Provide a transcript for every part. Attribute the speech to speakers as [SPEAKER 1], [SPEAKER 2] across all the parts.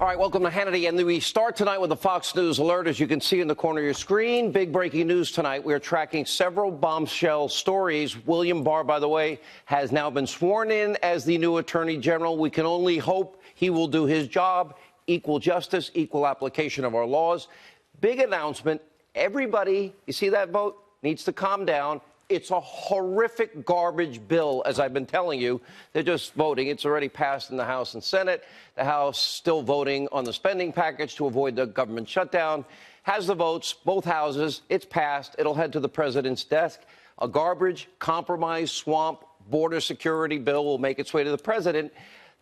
[SPEAKER 1] All right, welcome to Hannity. And we start tonight with the Fox News alert. As you can see in the corner of your screen, big breaking news tonight. We're tracking several bombshell stories. William Barr, by the way, has now been sworn in as the new Attorney General. We can only hope he will do his job. Equal justice, equal application of our laws. Big announcement. Everybody, you see that vote, needs to calm down. It's a horrific garbage bill, as I've been telling you. They're just voting. It's already passed in the House and Senate. The House still voting on the spending package to avoid the government shutdown. Has the votes, both houses. It's passed. It'll head to the president's desk. A garbage, compromise, swamp, border security bill will make its way to the president.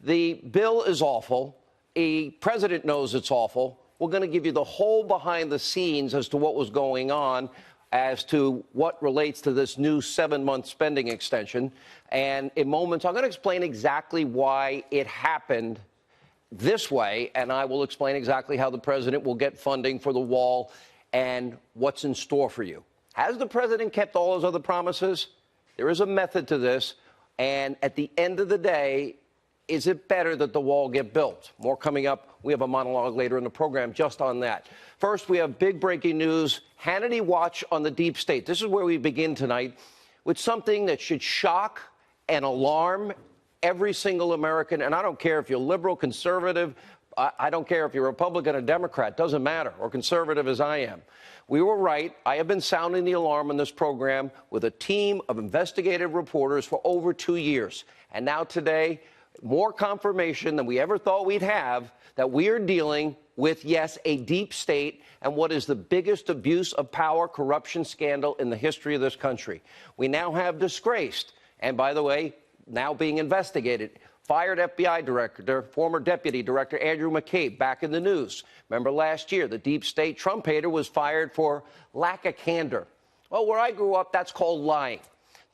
[SPEAKER 1] The bill is awful. The president knows it's awful. We're going to give you the whole behind the scenes as to what was going on, as to what relates to this new 7-month spending extension. And in moments, I'm going to explain exactly why it happened this way, and I will explain exactly how the president will get funding for the wall and what's in store for you. Has the president kept all his other promises? There is a method to this, and at the end of the day, is it better that the wall get built? More coming up. We have a monologue later in the program just on that. First, we have big breaking news. Hannity watch on the deep state. This is where we begin tonight with something that should shock and alarm every single American. And I don't care if you're liberal, conservative. I don't care if you're Republican or Democrat. Doesn't matter. Or conservative as I am. We were right. I have been sounding the alarm on this program with a team of investigative reporters for over 2 years. And now today, more confirmation than we ever thought we'd have that we are dealing with, yes, a deep state and what is the biggest abuse of power corruption scandal in the history of this country. We now have disgraced, and by the way, now being investigated, fired FBI director, former deputy director Andrew McCabe, back in the news. Remember last year, the deep state Trump hater was fired for lack of candor. Well, where I grew up, that's called lying.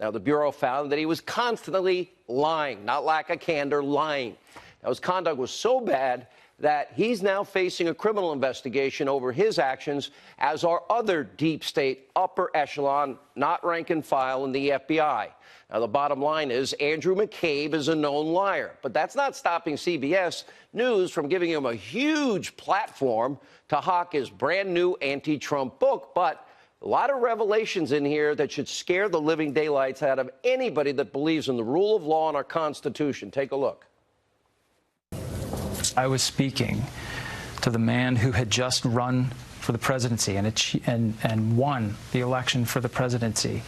[SPEAKER 1] Now, the Bureau found that he was constantly lying, not lack of candor, lying. Now, his conduct was so bad that he's now facing a criminal investigation over his actions, as are other deep state upper echelon, not rank and file in the FBI. Now, the bottom line is Andrew McCabe is a known liar, but that's not stopping CBS News from giving him a huge platform to hawk his brand new anti-Trump book. But a lot of revelations in here that should scare the living daylights out of anybody that believes in the rule of law and our Constitution. Take a look.
[SPEAKER 2] I was speaking to the man who had just run for the presidency and won the election for the presidency,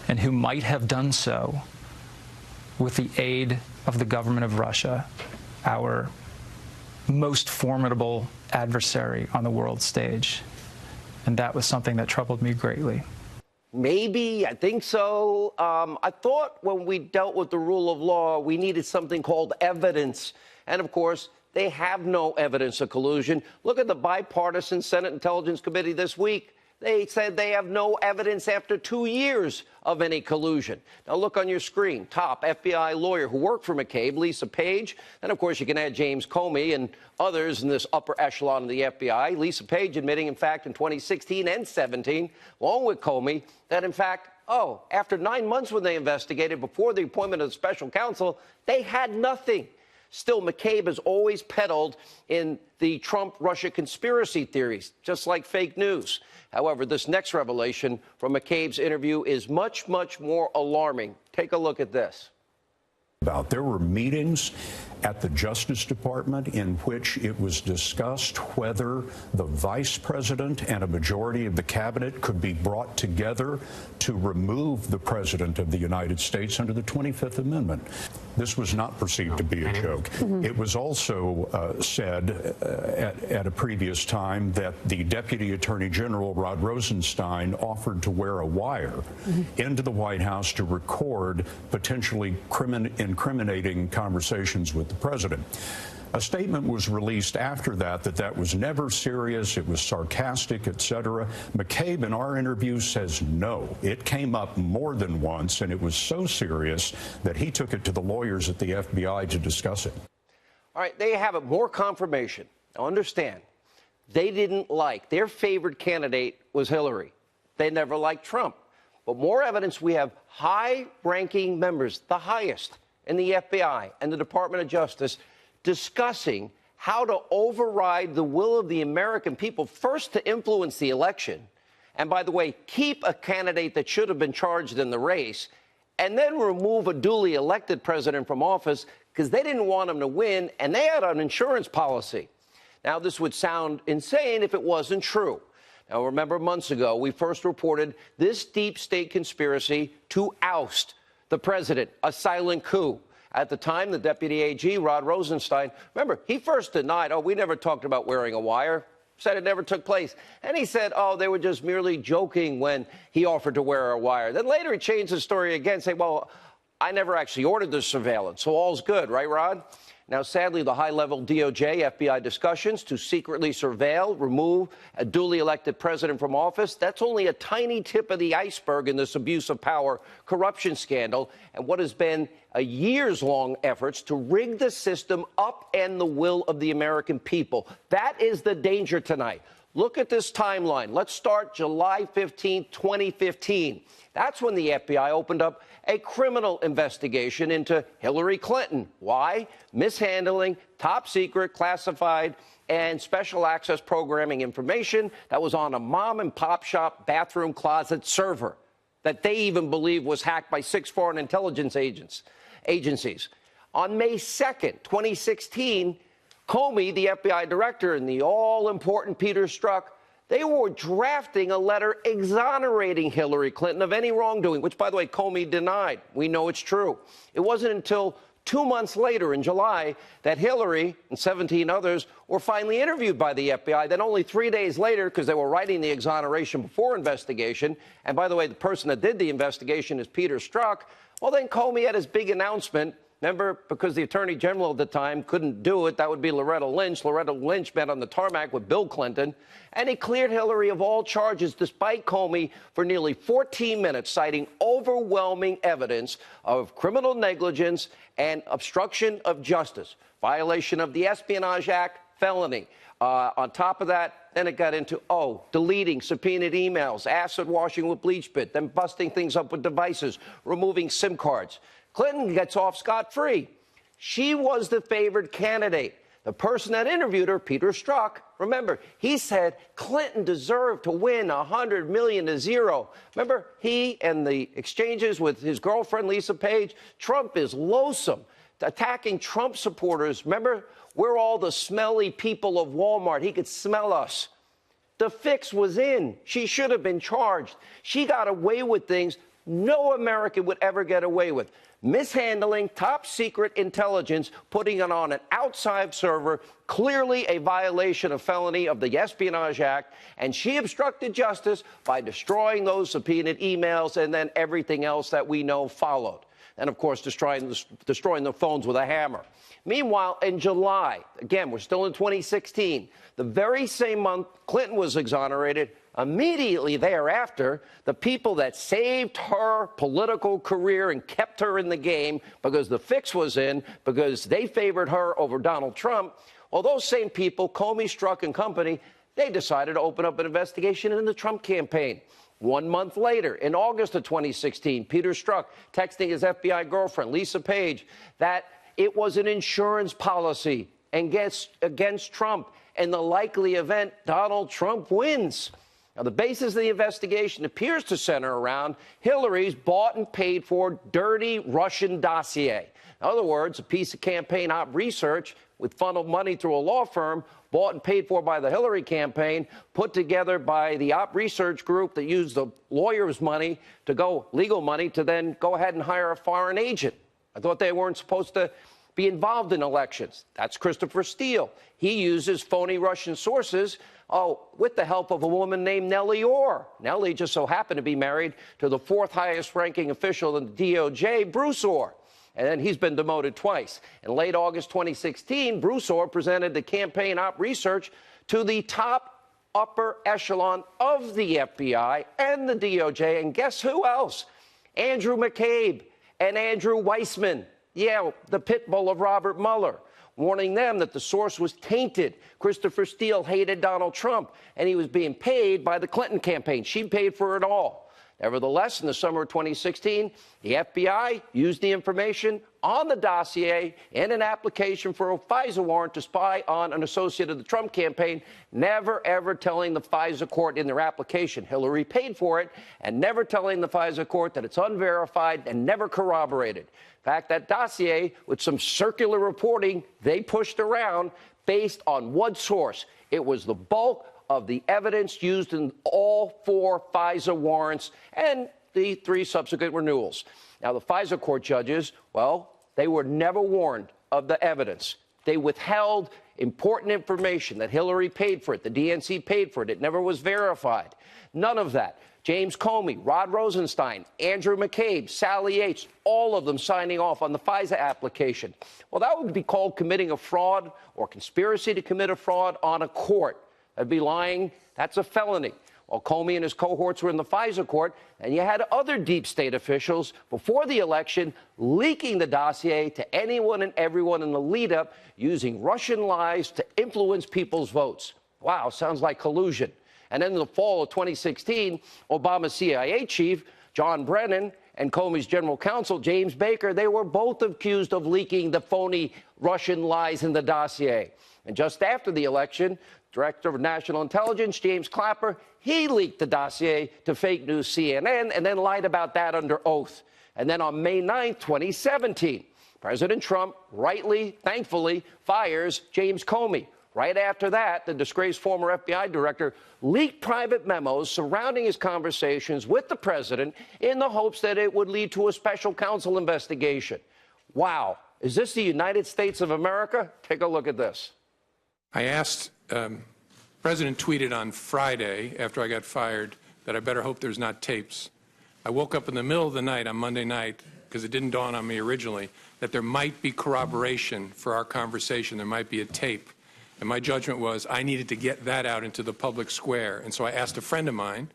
[SPEAKER 2] and who might have done so with the aid of the government of Russia, our most formidable adversary on the world stage. And that was something that troubled me greatly.
[SPEAKER 1] Maybe, I think so. I thought when we dealt with the rule of law, we needed something called evidence. And of course, they have no evidence of collusion. Look at the bipartisan Senate Intelligence Committee this week. They said they have no evidence after 2 years of any collusion. Now look on your screen. Top FBI lawyer who worked for McCabe, Lisa Page. And of course, you can add James Comey and others in this upper echelon of the FBI. Lisa Page admitting, in fact, in 2016 and 17, along with Comey, that in fact, after 9 months when they investigated before the appointment of the special counsel, they had nothing. Still, McCabe has always peddled in the Trump-Russia conspiracy theories, just like fake news. However, this next revelation from McCabe's interview is much, much more alarming. Take a look at this.
[SPEAKER 3] There were meetings at the Justice Department in which it was discussed whether the vice president and a majority of the cabinet could be brought together to remove the president of the United States under the 25th Amendment. This was not perceived to be a joke. It was also said at a previous time that the Deputy Attorney General, Rod Rosenstein, offered to wear a wire into the White House to record potentially incriminating conversations with the president. A statement was released after that was never serious, it was sarcastic, etc. McCabe, in our interview, says no. It came up more than once, and it was so serious that he took it to the lawyers at the FBI to discuss it.
[SPEAKER 1] All right, there you have it. More confirmation. Now, understand, they didn't like, their favorite candidate was Hillary. They never liked Trump. But more evidence, we have high-ranking members, the highest in the FBI and the Department of Justice, discussing how to override the will of the American people, first to influence the election, and by the way, keep a candidate that should have been charged in the race, and then remove a duly elected president from office because they didn't want him to win, and they had an insurance policy. Now, this would sound insane if it wasn't true. Now, remember months ago, we first reported this deep state conspiracy to oust the president, a silent coup. At the time, the deputy AG, Rod Rosenstein, remember, he first denied, we never talked about wearing a wire, said it never took place. And he said, they were just merely joking when he offered to wear a wire. Then later he changed the story again, saying, I never actually ordered the surveillance, so all's good, right, Rod? Now, sadly, the high-level DOJ, FBI discussions to secretly surveil, remove a duly elected president from office, that's only a tiny tip of the iceberg in this abuse of power corruption scandal and what has been a years-long efforts to rig the system, upend the will of the American people. That is the danger tonight. Look at this timeline. Let's start July 15, 2015. That's when the FBI opened up a criminal investigation into Hillary Clinton. Why? Mishandling top secret, classified, and special access programming information that was on a mom and pop shop bathroom closet server that they even believe was hacked by 6 foreign intelligence agencies. On May 2nd, 2016, Comey, the FBI director, and the all-important Peter Strzok, they were drafting a letter exonerating Hillary Clinton of any wrongdoing, which, by the way, Comey denied. We know it's true. It wasn't until 2 months later, in July, that Hillary and 17 others were finally interviewed by the FBI. Then only 3 days later, because they were writing the exoneration before investigation, and by the way, the person that did the investigation is Peter Strzok, then Comey had his big announcement. Remember, because the Attorney General at the time couldn't do it, that would be Loretta Lynch. Loretta Lynch met on the tarmac with Bill Clinton, and he cleared Hillary of all charges despite Comey for nearly 14 minutes, citing overwhelming evidence of criminal negligence and obstruction of justice, violation of the Espionage Act, felony. On top of that, then it got into, deleting subpoenaed emails, acid washing with bleach bit, then busting things up with devices, removing SIM cards. Clinton gets off scot-free. She was the favored candidate. The person that interviewed her, Peter Strzok, remember, he said Clinton deserved to win $100 million to 0. Remember, he and the exchanges with his girlfriend, Lisa Page, Trump is loathsome, attacking Trump supporters. Remember, we're all the smelly people of Walmart. He could smell us. The fix was in. She should have been charged. She got away with things no American would ever get away with. Mishandling top secret intelligence, putting it on an outside server, clearly a violation of felony of the Espionage Act, and she obstructed justice by destroying those subpoenaed emails and then everything else that we know followed. And, of course, destroying the phones with a hammer. Meanwhile, in July, again, we're still in 2016, the very same month Clinton was exonerated, immediately thereafter, the people that saved her political career and kept her in the game because the fix was in, because they favored her over Donald Trump, those same people, Comey, Strzok, and company, they decided to open up an investigation into the Trump campaign. 1 month later, in August of 2016, Peter Strzok texting his FBI girlfriend, Lisa Page, that it was an insurance policy against Trump in the likely event Donald Trump wins. Now, the basis of the investigation appears to center around Hillary's bought and paid for dirty Russian dossier. In other words, a piece of campaign op research with funneled money through a law firm, bought and paid for by the Hillary campaign, put together by the op research group that used the lawyer's money to go, legal money, to then go ahead and hire a foreign agent. I thought they weren't supposed to be involved in elections. That's Christopher Steele. He uses phony Russian sources, with the help of a woman named Nellie Orr. Nellie just so happened to be married to the 4th highest ranking official in the DOJ, Bruce Orr. And then he's been demoted twice. In late August 2016, Bruce Orr presented the campaign op research to the top upper echelon of the FBI and the DOJ. And guess who else? Andrew McCabe and Andrew Weissman. Yeah, the pit bull of Robert Mueller, warning them that the source was tainted. Christopher Steele hated Donald Trump, and he was being paid by the Clinton campaign. She paid for it all. Nevertheless, in the summer of 2016, the FBI used the information on the dossier in an application for a FISA warrant to spy on an associate of the Trump campaign, never, ever telling the FISA court in their application Hillary paid for it, and never telling the FISA court that it's unverified and never corroborated. In fact, that dossier, with some circular reporting they pushed around, based on one source. It was the bulk of the evidence used in all 4 FISA warrants and the 3 subsequent renewals. Now, the FISA court judges, well, they were never warned of the evidence. They withheld important information that Hillary paid for it, the DNC paid for it. It never was verified. None of that. James Comey, Rod Rosenstein, Andrew McCabe, Sally Yates, all of them signing off on the FISA application. Well, that would be called committing a fraud or conspiracy to commit a fraud on a court. That'd be lying. That's a felony. Well, Comey and his cohorts were in the FISA court, and you had other deep state officials before the election leaking the dossier to anyone and everyone in the lead-up, using Russian lies to influence people's votes. Wow, sounds like collusion. And then in the fall of 2016, Obama's CIA chief, John Brennan, and Comey's general counsel, James Baker, they were both accused of leaking the phony Russian lies in the dossier. And just after the election, Director of National Intelligence, James Clapper, he leaked the dossier to fake news CNN and then lied about that under oath. And then on May 9th, 2017, President Trump rightly, thankfully, fires James Comey. Right after that, the disgraced former FBI director leaked private memos surrounding his conversations with the president in the hopes that it would lead to a special counsel investigation. Wow. Is this the United States of America? Take a look at this.
[SPEAKER 4] I asked, President tweeted on Friday after I got fired that I better hope there's not tapes. I woke up in the middle of the night on Monday night, because it didn't dawn on me originally, that there might be corroboration for our conversation. There might be a tape. And my judgment was I needed to get that out into the public square. And so I asked a friend of mine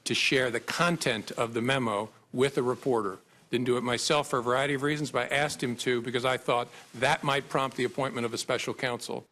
[SPEAKER 4] to share the content of the memo with a reporter. Didn't do it myself for a variety of reasons, but I asked him to because I thought that might prompt the appointment of a special counsel.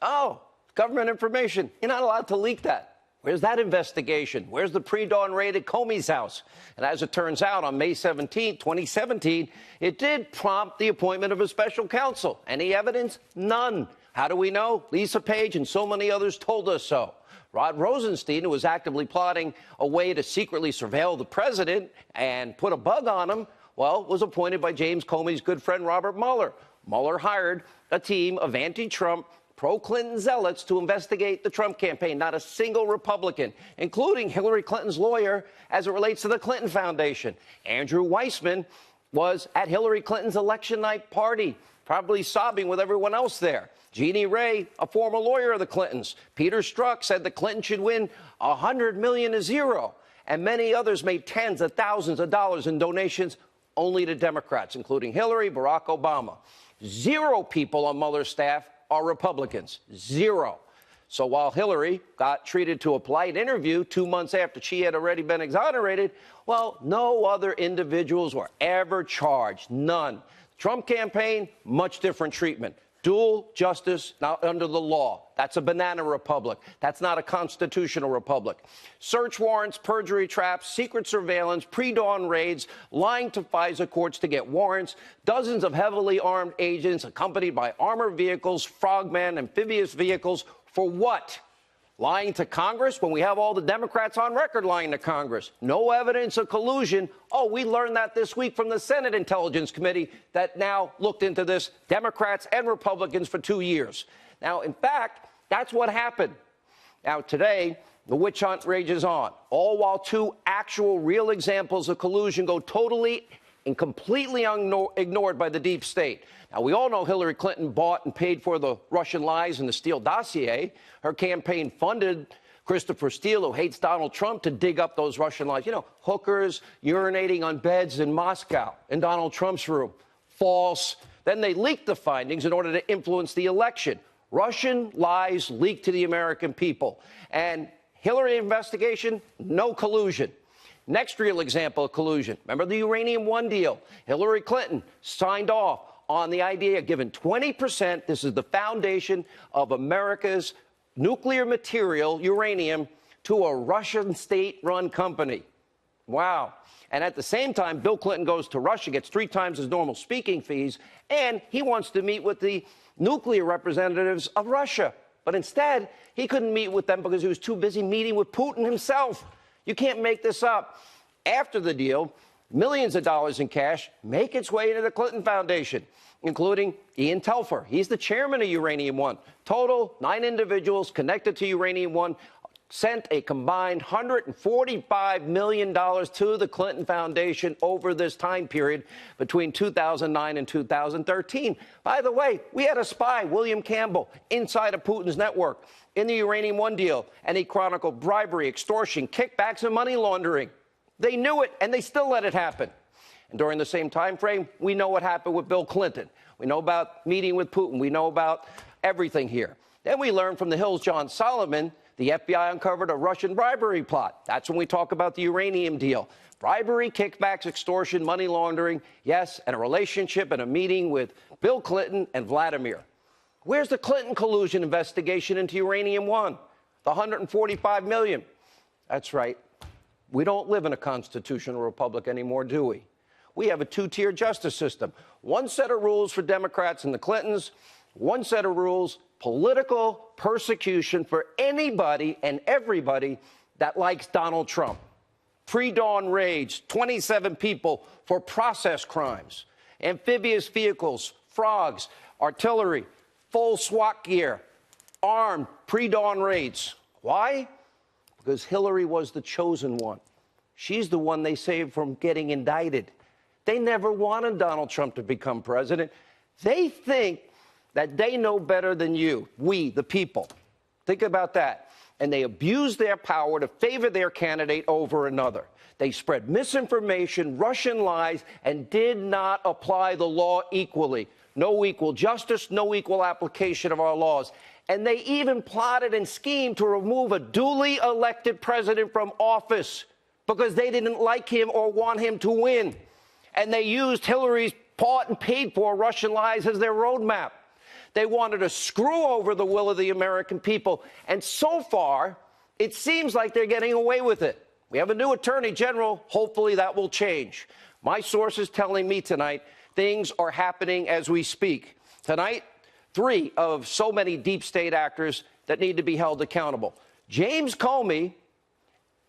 [SPEAKER 1] Oh, government information. You're not allowed to leak that. Where's that investigation? Where's the pre-dawn raid at Comey's house? And as it turns out, on May 17, 2017, it did prompt the appointment of a special counsel. Any evidence? None. How do we know? Lisa Page and so many others told us so. Rod Rosenstein, who was actively plotting a way to secretly surveil the president and put a bug on him, well, was appointed by James Comey's good friend Robert Mueller. Mueller hired a team of anti-Trump, pro-Clinton zealots to investigate the Trump campaign. Not a single Republican, including Hillary Clinton's lawyer, as it relates to the Clinton Foundation. Andrew Weissman was at Hillary Clinton's election night party, probably sobbing with everyone else there. Jeannie Ray, a former lawyer of the Clintons. Peter Strzok said the Clintons should win $100 million to zero. And many others made tens of thousands of dollars in donations only to Democrats, including Hillary, Barack Obama. 0 people on Mueller's staff are Republicans. 0. So while Hillary got treated to a polite interview 2 months after she had already been exonerated, well, no other individuals were ever charged. None. Trump campaign, much different treatment. Dual justice, not under the law. That's a banana republic. That's not a constitutional republic. Search warrants, perjury traps, secret surveillance, pre-dawn raids, lying to FISA courts to get warrants, dozens of heavily armed agents accompanied by armored vehicles, frogmen, amphibious vehicles. For what? Lying to Congress when we have all the Democrats on record lying to Congress. No evidence of collusion. Oh, we learned that this week from the Senate Intelligence Committee that now looked into this, Democrats and Republicans, for 2 years. Now, in fact, that's what happened. Now, today, the witch hunt rages on, all while 2 actual real examples of collusion go totally and completely ignored by the deep state. Now, we all know Hillary Clinton bought and paid for the Russian lies in the Steele dossier. Her campaign funded Christopher Steele, who hates Donald Trump, to dig up those Russian lies. You know, hookers urinating on beds in Moscow in Donald Trump's room. False. Then they leaked the findings in order to influence the election. Russian lies leaked to the American people. And Hillary investigation, no collusion. Next real example of collusion. Remember the Uranium One deal? Hillary Clinton signed off on the idea of giving 20%, this is the foundation of America's nuclear material, uranium, to a Russian state-run company. Wow. And at the same time, Bill Clinton goes to Russia, gets 3 times his normal speaking fees, and he wants to meet with the nuclear representatives of Russia. But instead, he couldn't meet with them because he was too busy meeting with Putin himself. You can't make this up. After the deal, millions of dollars in cash make its way into the Clinton Foundation, including Ian Telfer. He's the chairman of Uranium One. Total, 9 individuals connected to Uranium One sent a combined $145 million to the Clinton Foundation over this time period between 2009 and 2013. By the way, we had a spy, William Campbell, inside of Putin's network in the Uranium One deal, and he chronicled bribery, extortion, kickbacks, and money laundering. They knew it, and they still let it happen. And during the same time frame, we know what happened with Bill Clinton. We know about meeting with Putin. We know about everything here. Then we learned from the Hill's John Solomon, the FBI uncovered a Russian bribery plot. That's when we talk about the uranium deal. Bribery, kickbacks, extortion, money laundering, yes, and a relationship and a meeting with Bill Clinton and Vladimir. Where's the Clinton collusion investigation into Uranium One? The $145 million. That's right. We don't live in a constitutional republic anymore, do we? We have a 2-tier justice system. One set of rules for Democrats and the Clintons, one set of rules, political persecution for anybody and everybody that likes Donald Trump. Pre-dawn raids, 27 people for process crimes, amphibious vehicles, frogs, artillery, full SWAT gear, armed pre-dawn raids. Why? Because Hillary was the chosen one. She's the one they saved from getting indicted. They never wanted Donald Trump to become president. They think that they know better than you, we, the people. Think about that. And they abuse their power to favor their candidate over another. They spread misinformation, Russian lies, and did not apply the law equally. No equal justice, no equal application of our laws. And they even plotted and schemed to remove a duly elected president from office because they didn't like him or want him to win. And they used Hillary's bought and paid for Russian lies as their roadmap. They wanted to screw over the will of the American people. And so far, it seems like they're getting away with it. We have a new attorney general. Hopefully that will change. My sources telling me tonight things are happening as we speak. Tonight, 3 of so many deep state actors that need to be held accountable. James Comey,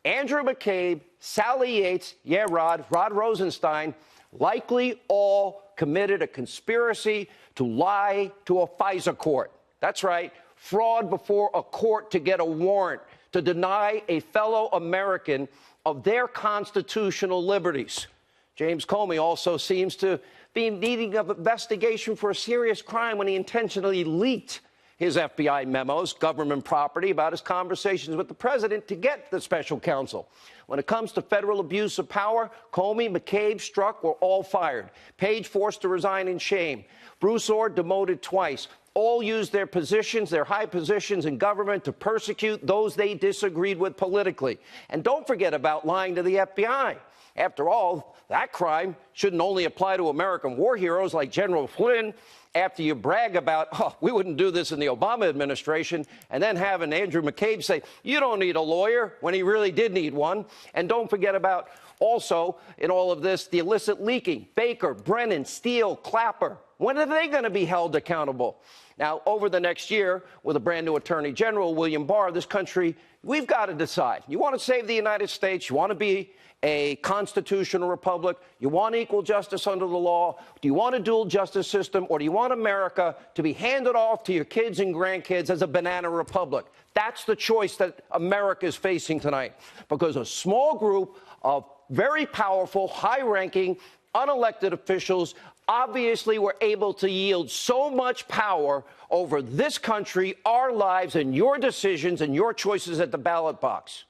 [SPEAKER 1] Andrew McCabe, Sally Yates, Rod Rosenstein, likely all committed a conspiracy to lie to a FISA court. That's right, fraud before a court to get a warrant to deny a fellow American of their constitutional liberties. James Comey also seems to be needing an investigation for a serious crime when he intentionally leaked his FBI memos, government property, about his conversations with the president to get the special counsel. When it comes to federal abuse of power, Comey, McCabe, Strzok were all fired. Page forced to resign in shame. Broussard demoted twice. All used their positions, their high positions in government, to persecute those they disagreed with politically. And don't forget about lying to the FBI. After all, that crime shouldn't only apply to American war heroes like General Flynn. After you brag about, oh, we wouldn't do this in the Obama administration, and then having Andrew McCabe say, you don't need a lawyer, when he really did need one. And don't forget about also, in all of this, the illicit leaking. Baker, Brennan, Steele, Clapper. When are they going to be held accountable? Now, over the next year, with a brand new Attorney General, William Barr, this country, we've got to decide. You want to save the United States? You want to be a constitutional republic? You want equal justice under the law? Do you want a dual justice system? Or do you want America to be handed off to your kids and grandkids as a banana republic? That's the choice that America is facing tonight, because a small group of very powerful, high-ranking, unelected officials obviously were able to yield so much power over this country, our lives, and your decisions and your choices at the ballot box.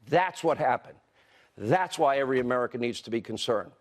[SPEAKER 1] That's what happened. That's why every American needs to be concerned.